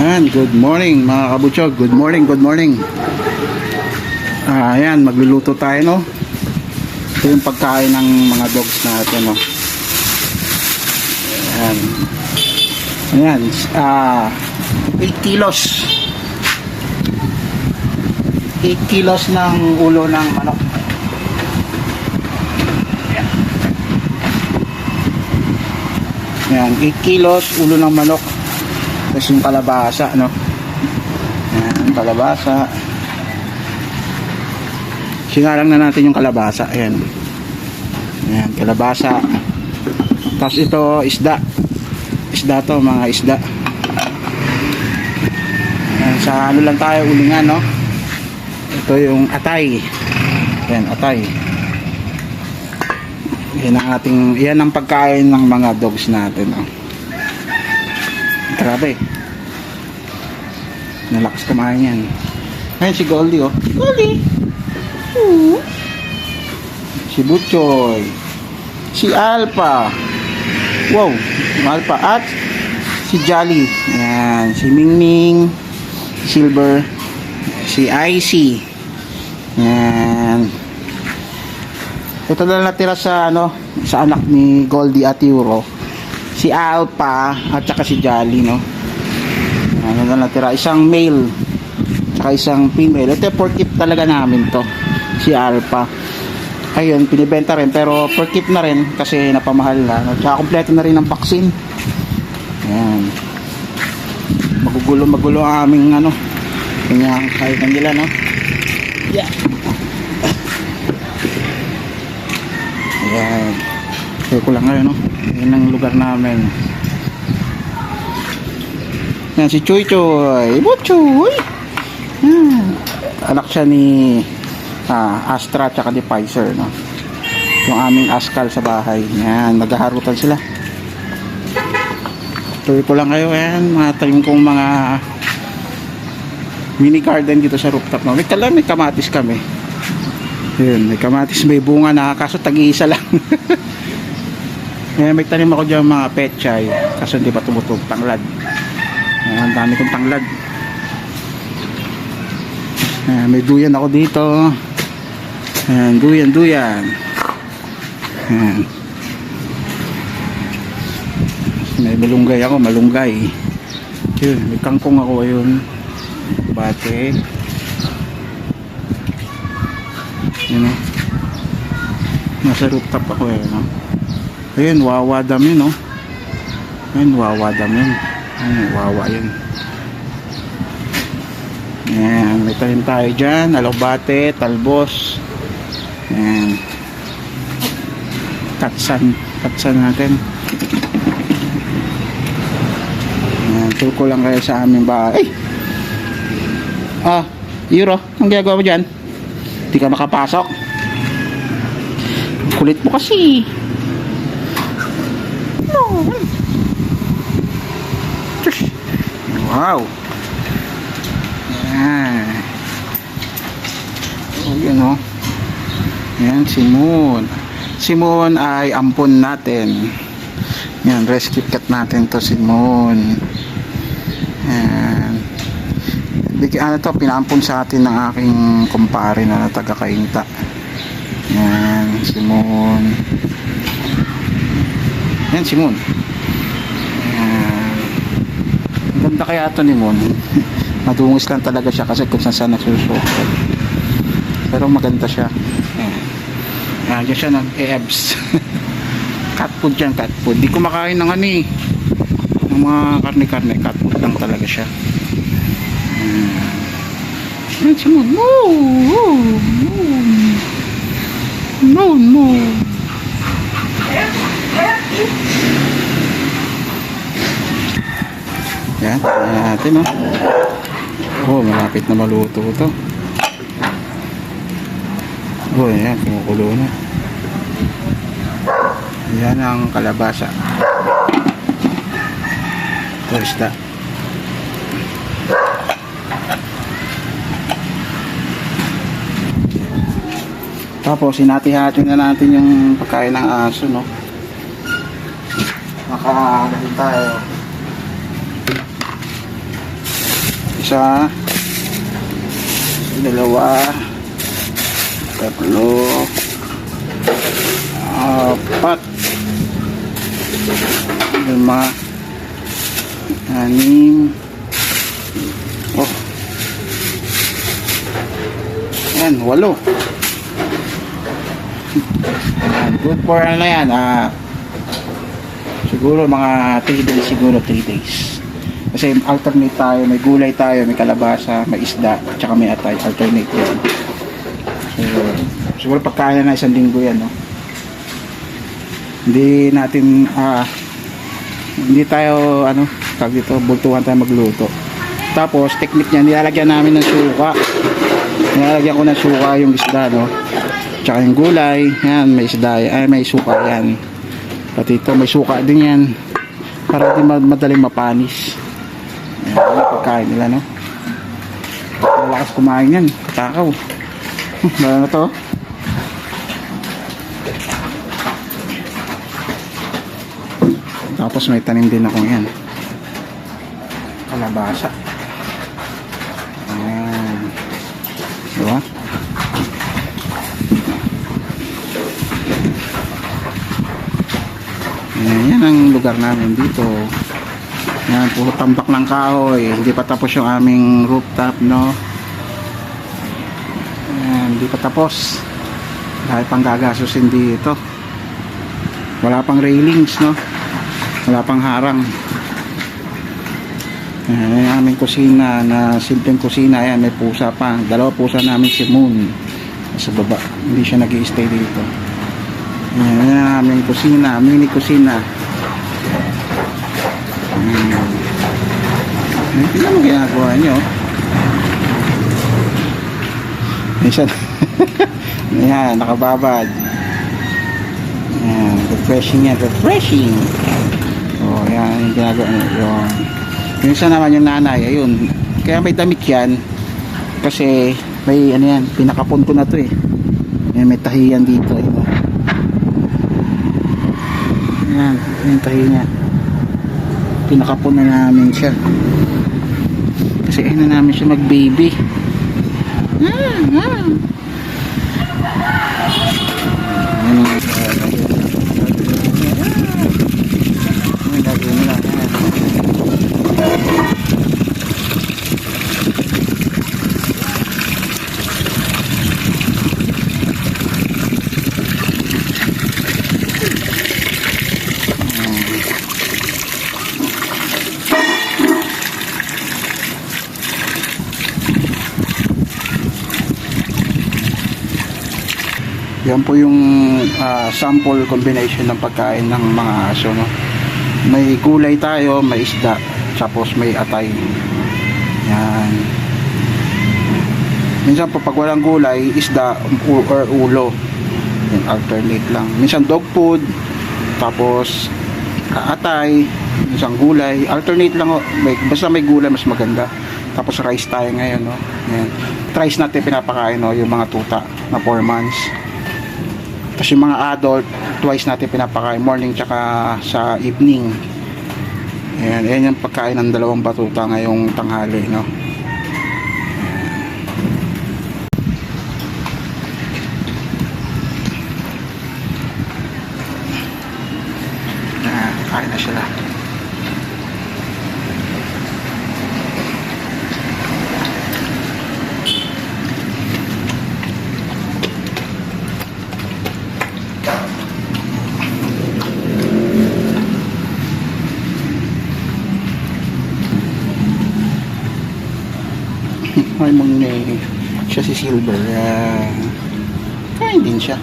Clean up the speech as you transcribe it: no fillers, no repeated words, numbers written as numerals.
Yan, good morning mga kabutsog. Good morning, good morning. Ayan, magluluto tayo, no. Ito yung pagkain ng mga dogs natin, no. Ayan. Ayan, 8 kilos. 8 kilos ng ulo ng manok. Ayan, 8 kilos ulo ng manok. Tapos yung kalabasa, no. Ayan, kalabasa. Sinarang na natin yung kalabasa. Ayan. Ayan, kalabasa. Tapos ito, isda. Isda to, mga isda. Ayan, sa ano lang tayo, ulingan, no. Ito yung atay. Ayan, atay. Yan ang ating, yan ang pagkain ng mga dogs natin, no. Grabe. Nalakas kumain yan. Ayan si Goldie, oh. Goldie! Si Butchoy, si Alpha, wow, Alpha, at si Jolly, yan, si Mingming, Silver, si Icy, yan. Ito na natira sa ano, sa anak ni Goldie at Euro, si Alpha at saka si Jolly, no. Ano na natira, isang male saka isang female. Ito for keep talaga namin to, si Alpha. Ayun, pinibenta rin pero per keep na rin kasi napamahal na. Tsaka kompleto na rin ang vaccine. Ayan. Magugulo ang aming ano, yung kainan nila, no. Yeah. Ayan. Kaya ko lang ngayon, no. Yan ang lugar namin. Ayan si Choy Choy. Butchoy. Anak siya ni Astra tsaka ni Pfizer, no. Yung aming askal sa bahay. Yan, naghaharutan sila. Tuloy ko lang kayo. Yan, mga talim kong mga mini garden dito sa rooftop, no. May kamatis kami. Yun, may kamatis, may bunga na, kaso tag-iisa lang. Yan, may tanim ako dyan mga pechay, kaso hindi pa tumutog, tanglad. Yan, dami kong tanglad. Yan, may duyan ako dito. Ayan, duyan. Ayan. May malunggay ako, malunggay. Yun, may kangkong ako, ayun. Bate. Yun, no. Nasa rooftop ako, no. Ayun, wawa dam yun, no. Ayun, wawa dam yun. Ayun, wawa yun. Ayan, may tanim tayo dyan. Alobate, talbos. Ayan. Katsan natin. Ayan, tulko lang kayo sa aming bahay. Euro, ang ginagawa mo dyan? Hindi ka makapasok. Kulit mo kasi. Wow. Ayan. Yun, no. Yan, si Moon. Si Moon ay ampon natin. Yan, rescue cat natin to, si Moon. Yan. Ano to, pinaampon sa atin ng aking kumpare na taga-Kainta. Yan, si Moon. Yan, si Moon. Yan. Ganda kaya ito ni Moon. Madungis lang talaga siya kasi kung saan nagsusukot. Pero maganda siya. Diyan siya nag-e-ebs. Cat food yan, cat food. Di kumakain ng ano eh, ng mga karne-karne. Cat food lang talaga siya. Yan siya mo. No. Yan, natin, no. Oh, malapit na maluto ito. Oh, yan, kumukulo na. Yan ang kalabasa. Ito, isda. Tapos, hinati-hati na natin yung pagkain ng aso, no. Makakagalit tayo. Isa, dalawa, tatlo, apat, lima, anim, oh, yan, 8. Good for ano na yan, siguro mga 3 days, siguro 3 days. Kasi alternate tayo, may gulay tayo, may kalabasa, may isda, at saka may atay, alternate yan. So, siguro pagkaya na 1 linggo yan, no? Hindi natin, hindi tayo, tag dito, bultuhan tayo magluto. Tapos, technique niya, nilalagyan namin ng suka. Nilalagyan ko ng suka yung isda, no? Tsaka yung gulay, yan, may isda, may suka yan. Pati ito, may suka din yan. Para di madaling mapanis. Yan, yung pagkain nila, no? Malakas kumain yan, takaw. Lalo na to. Tapos may tanim din ako yan. Kalabasa. Ayan. Diba? Yan ang lugar namin dito. Yan, puro tambak ng kahoy. Hindi pa tapos yung aming rooftop, no? Yan, hindi pa tapos. Dahil pang gagasusin dito. Wala pang railings, no? Wala pang harang. Yan, yung aming kusina na simpleng kusina. Yan, may pusa pa. 2 pusa namin si Moon. Sa baba. Hindi siya nag-i-stay dito. Yan ang aming kusina, mini kusina. Tingnan mo ginagawa nyo. Minsan, yan, nakababad. Yan, refreshing yan, refreshing. O, yan, yung ginagawa nyo. Yun. Minsan naman yung nanay, ayun. Kaya may damit yan. Kasi, may, yan, pinakapon ko na to eh. Yan, may tahiyan dito, yun. Yan, yung tahi niya. Pinakapon na namin siya. Kasi na namin siya mag-baby. Yan po yung sample combination ng pagkain ng mga aso, no? May gulay tayo, may isda, tapos may atay. Yan. Minsan po pag walang gulay, isda or ulo. Yan, alternate lang. Minsan dog food, tapos atay, minsan gulay. Alternate lang, basta may gulay mas maganda. Tapos rice tayo ngayon, no? Yan. Rice natin pinapakain, no? Yung mga tuta na 4 months. Tapos yung mga adult, twice natin pinapakain, morning tsaka sa evening. Ayan, ayan yung pagkain ng 2 batuta ngayong tanghali, no? Ayan, kain na sila. Ay mong siya si Silver, kain din siya.